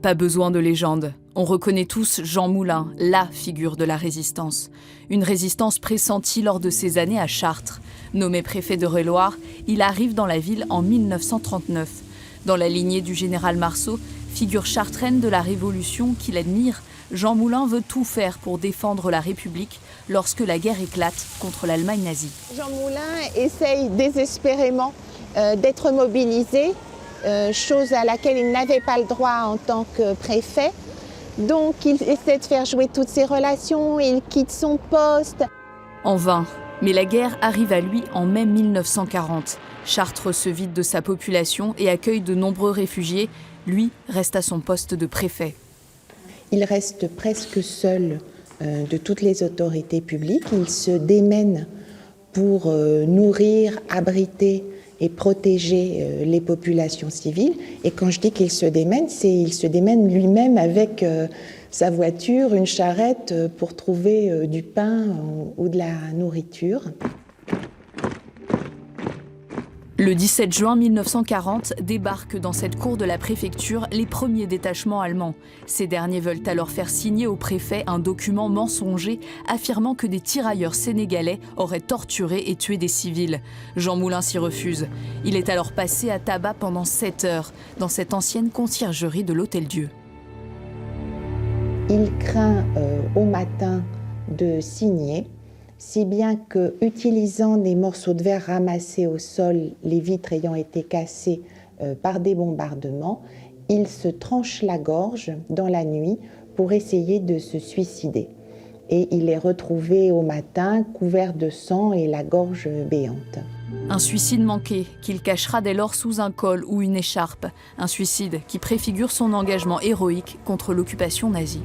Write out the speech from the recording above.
Pas besoin de légende. On reconnaît tous Jean Moulin, la figure de la résistance. Une résistance pressentie lors de ses années à Chartres. Nommé préfet d'Eure-et-Loir, il arrive dans la ville en 1939. Dans la lignée du général Marceau, figure chartraine de la Révolution qu'il admire, Jean Moulin veut tout faire pour défendre la République lorsque la guerre éclate contre l'Allemagne nazie. Jean Moulin essaye désespérément d'être mobilisé, chose à laquelle il n'avait pas le droit en tant que préfet. Donc il essaie de faire jouer toutes ses relations, il quitte son poste. En vain, mais la guerre arrive à lui en mai 1940. Chartres se vide de sa population et accueille de nombreux réfugiés. Lui reste à son poste de préfet. Il reste presque seul de toutes les autorités publiques. Il se démène pour nourrir, abriter et protéger les populations civiles. Et quand je dis qu'il se démène, c'est qu'il se démène lui-même avec sa voiture, une charrette pour trouver du pain ou de la nourriture. Le 17 juin 1940 débarquent dans cette cour de la préfecture les premiers détachements allemands. Ces derniers veulent alors faire signer au préfet un document mensonger affirmant que des tirailleurs sénégalais auraient torturé et tué des civils. Jean Moulin s'y refuse. Il est alors passé à tabac pendant 7 heures dans cette ancienne conciergerie de l'Hôtel-Dieu. Il craint au matin de signer, si bien que, utilisant des morceaux de verre ramassés au sol, les vitres ayant été cassées par des bombardements, il se tranche la gorge dans la nuit pour essayer de se suicider. Et il est retrouvé au matin couvert de sang et la gorge béante. Un suicide manqué qu'il cachera dès lors sous un col ou une écharpe. Un suicide qui préfigure son engagement héroïque contre l'occupation nazie.